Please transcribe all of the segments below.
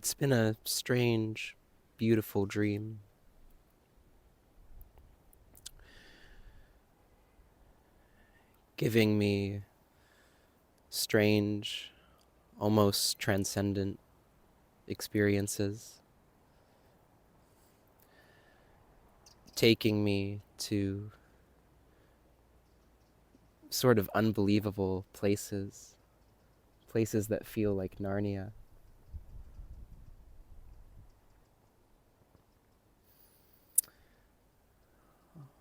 It's been a strange, beautiful dream. Giving me strange, almost transcendent experiences. Taking me to sort of unbelievable places. Places that feel like Narnia.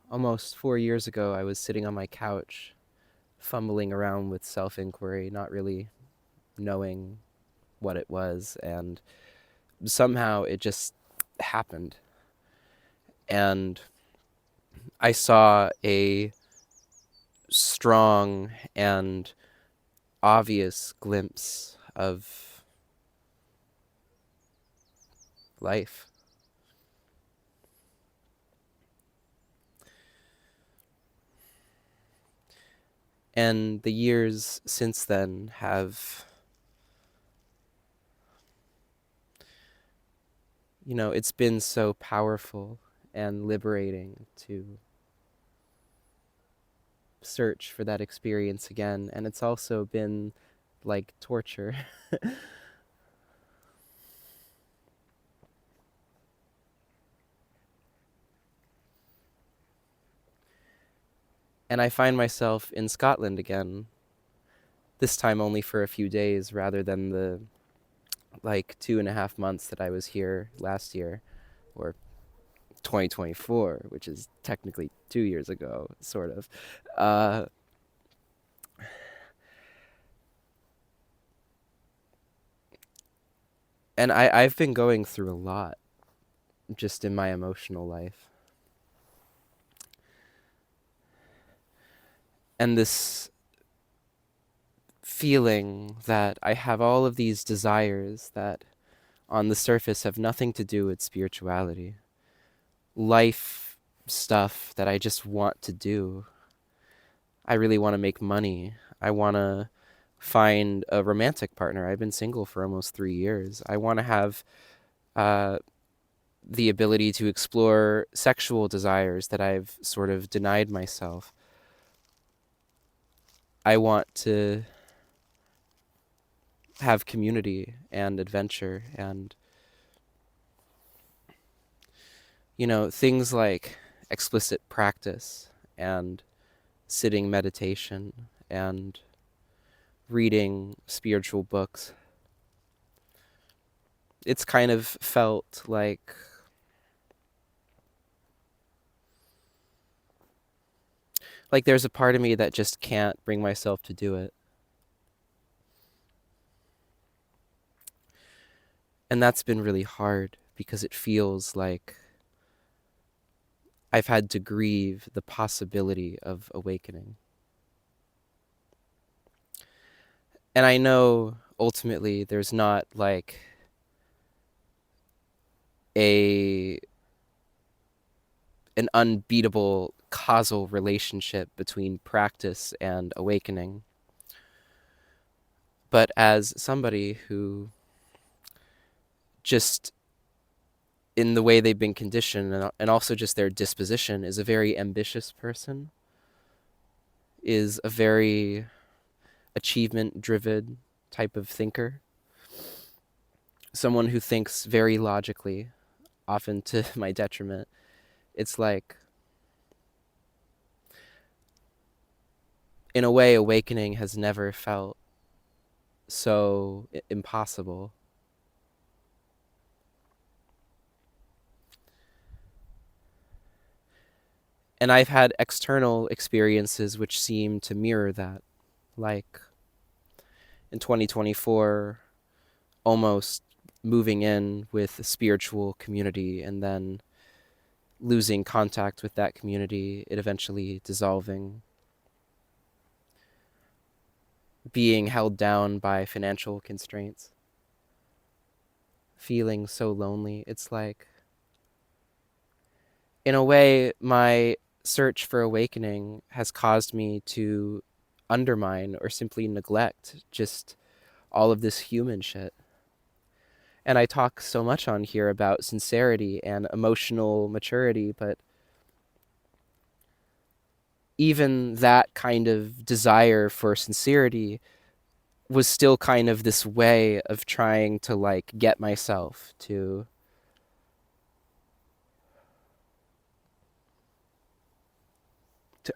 Almost 4 years ago, I was sitting on my couch, fumbling around with self-inquiry, not really knowing what it was, and somehow it just happened. And I saw a strong and obvious glimpse of life. And the years since then have, it's been so powerful and liberating to search for that experience again. And it's also been like torture. And I find myself in Scotland again, this time only for a few days rather than the 2.5 months that I was here last year, or 2024, which is technically 2 years ago, sort of. Uh, and I've been going through a lot just in my emotional life. And this feeling that I have all of these desires that on the surface have nothing to do with spirituality. Life stuff that I just want to do. I really want to make money. I want to find a romantic partner. I've been single for almost 3 years. I want to have uh, the ability to explore sexual desires that I've sort of denied myself. I want to have community and adventure and, things like explicit practice and sitting meditation and reading spiritual books. It's kind of felt like there's a part of me that just can't bring myself to do it. And that's been really hard because it feels like I've had to grieve the possibility of awakening. And I know ultimately there's not a an unbeatable causal relationship between practice and awakening. But as somebody who just in the way they've been conditioned and also just their disposition is a very ambitious person, is a very achievement-driven type of thinker, someone who thinks very logically, often to my detriment. It's like, in a way, awakening has never felt so impossible. And I've had external experiences which seem to mirror that. Like in 2024, almost moving in with a spiritual community and then losing contact with that community, it eventually dissolving, being held down by financial constraints, feeling so lonely. It's like, in a way, my search for awakening has caused me to undermine or simply neglect just all of this human shit. And I talk so much on here about sincerity and emotional maturity, but even that kind of desire for sincerity was still kind of this way of trying to like get myself to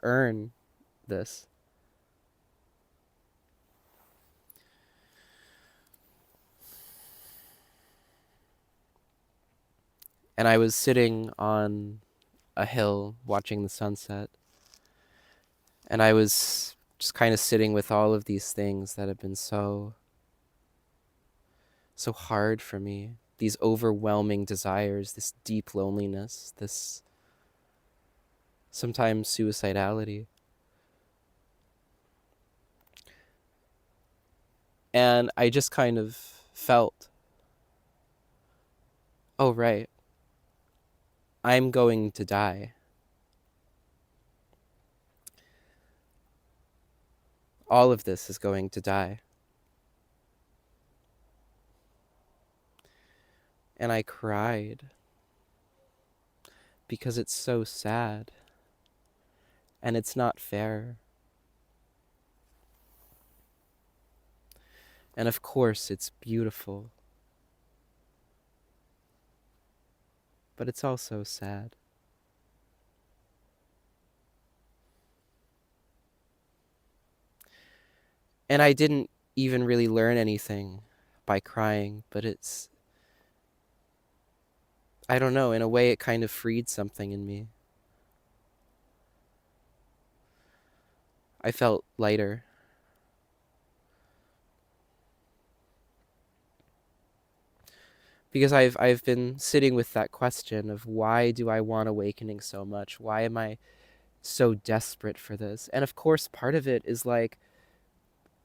earn this. And I was sitting on a hill watching the sunset, and I was just kind of sitting with all of these things that have been so hard for me, these overwhelming desires, this deep loneliness, this sometimes suicidality. And I just kind of felt, oh, right, I'm going to die. All of this is going to die. And I cried because it's so sad and it's not fair. And of course, it's beautiful, but it's also sad. And I didn't even really learn anything by crying, but I don't know, in a way it kind of freed something in me. I felt lighter. Because I've been sitting with that question of why do I want awakening so much? Why am I so desperate for this? And of course, part of it is like,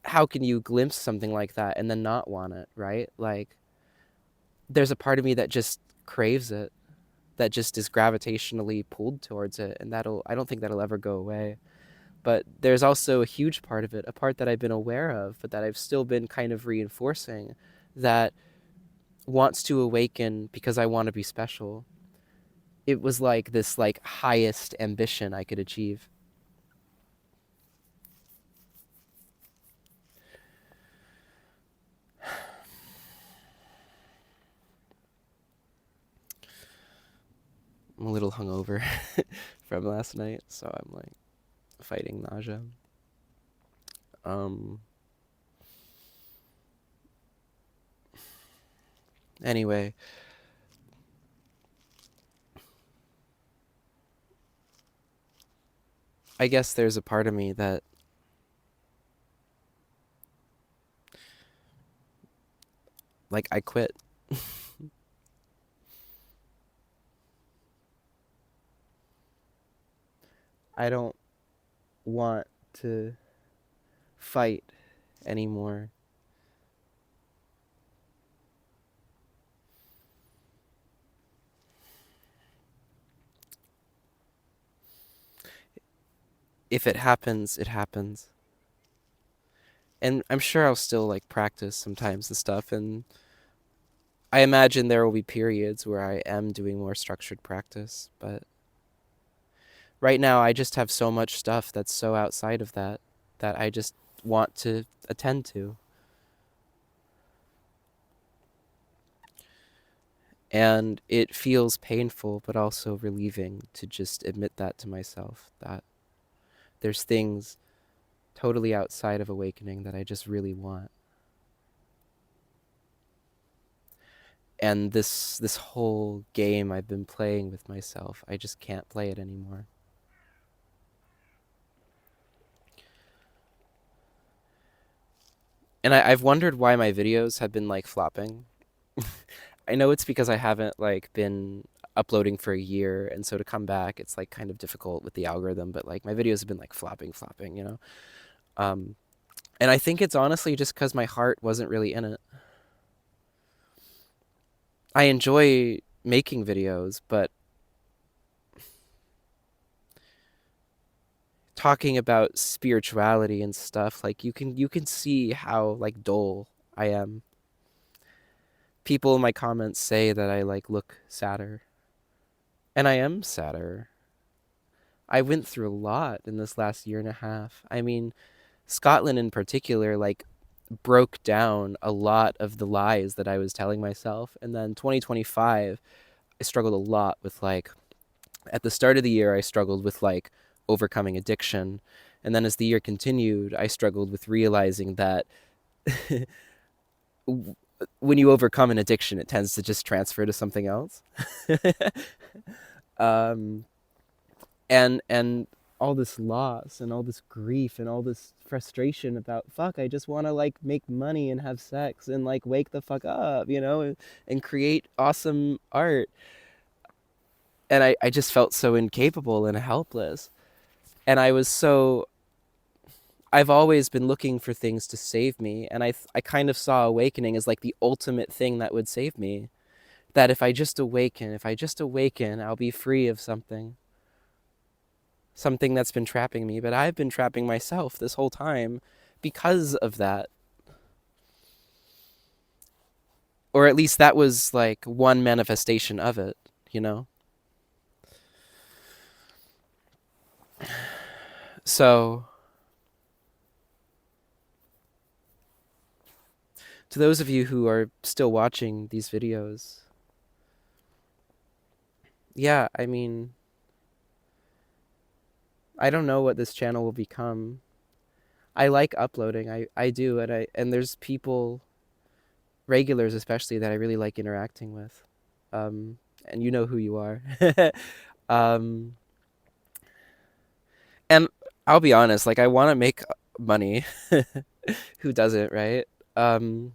how can you glimpse something like that and then not want it, right? Like, there's a part of me that just craves it, that just is gravitationally pulled towards it, and I don't think that'll ever go away. But there's also a huge part of it, a part that I've been aware of, but that I've still been kind of reinforcing, that wants to awaken because I want to be special. It was like this like highest ambition I could achieve. I'm a little hungover from last night, so I'm like fighting nausea. Um anyway, I guess there's a part of me that like I quit. I don't want to fight anymore. If it happens, it happens. And I'm sure I'll still like practice sometimes and stuff, and I imagine there will be periods where I am doing more structured practice, but right now I just have so much stuff that's so outside of that that I just want to attend to. And it feels painful but also relieving to just admit that to myself, that there's things totally outside of awakening that I just really want. And this whole game I've been playing with myself, I just can't play it anymore. And I've wondered why my videos have been like flopping. I know it's because I haven't like been uploading for a year, and so to come back it's like kind of difficult with the algorithm, but like my videos have been like flopping, you know. Um and I think it's honestly just because my heart wasn't really in it. I enjoy making videos, but talking about spirituality and stuff, like you can see how like dull I am. People in my comments say that I like look sadder, and I am sadder. I went through a lot in this last year and a half. I mean, Scotland in particular, like, broke down a lot of the lies that I was telling myself. And then 2025, I struggled a lot with, like, at the start of the year, I struggled with, like, overcoming addiction. And then as the year continued, I struggled with realizing that when you overcome an addiction, it tends to just transfer to something else. um, and all this loss and all this grief and all this frustration about, fuck, I just want to like make money and have sex and like wake the fuck up, and create awesome art. And I just felt so incapable and helpless. And I've always been looking for things to save me, and I kind of saw awakening as like the ultimate thing that would save me. That if I just awaken, I'll be free of something that's been trapping me. But I've been trapping myself this whole time because of that. Or at least that was like one manifestation of it, you know? So, to those of you who are still watching these videos, yeah, I mean, I don't know what this channel will become. I like uploading. I do, and there's people, regulars especially, that I really like interacting with. Um, and you know who you are. um, and I'll be honest, like I want to make money. Who doesn't, right? Um,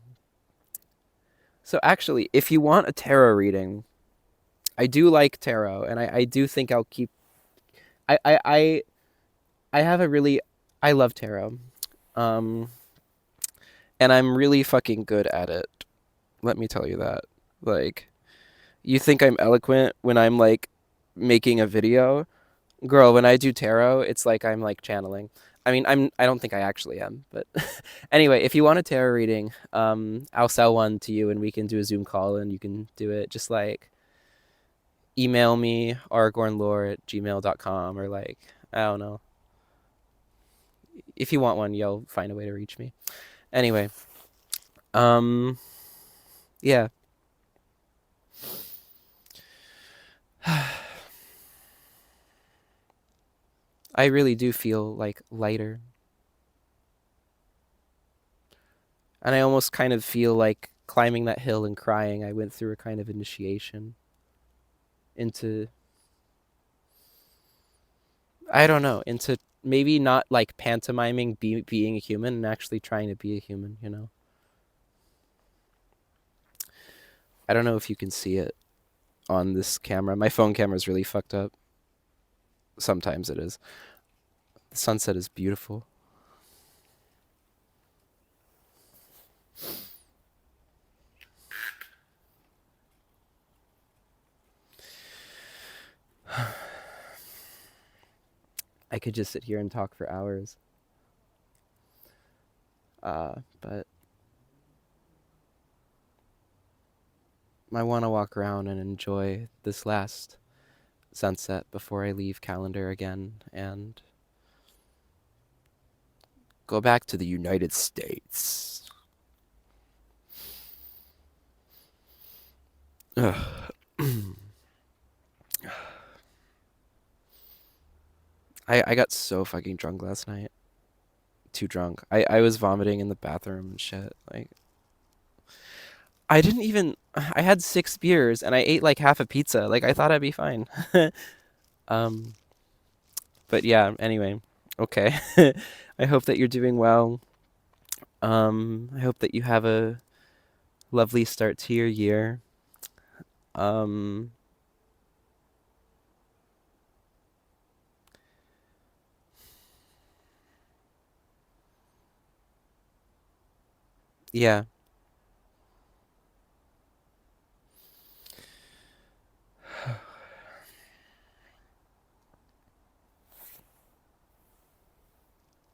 so actually, if you want a tarot reading, I do like tarot, and I do think I'll keep. I I I, I have a really, I love tarot, um, and I'm really fucking good at it. Let me tell you that. Like, you think I'm eloquent when I'm like making a video? Girl, when I do tarot, it's like I'm like channeling. I mean, I don't think I actually am, but anyway, if you want a tarot reading, I'll sell one to you and we can do a Zoom call and you can do it. Just like email me aragornlore@gmail.com, or like, I don't know. If you want one, you'll find a way to reach me. Anyway, um yeah. I really do feel like lighter. And I almost kind of feel like climbing that hill and crying. I went through a kind of initiation into, I don't know, into maybe not like pantomiming being a human and actually trying to be a human, you know? I don't know if you can see it on this camera. My phone camera is really fucked up. Sometimes it is. The sunset is beautiful. I could just sit here and talk for hours. But I want to walk around and enjoy this last sunset before I leave Calendar again and go back to the United States. I got so fucking drunk last night. Too drunk. I was vomiting in the bathroom and shit. Like, I didn't even. I had 6 beers and I ate like half a pizza. Like, I thought I'd be fine. um, but yeah. Anyway, okay. I hope that you're doing well. I hope that you have a lovely start to your year. Um, yeah.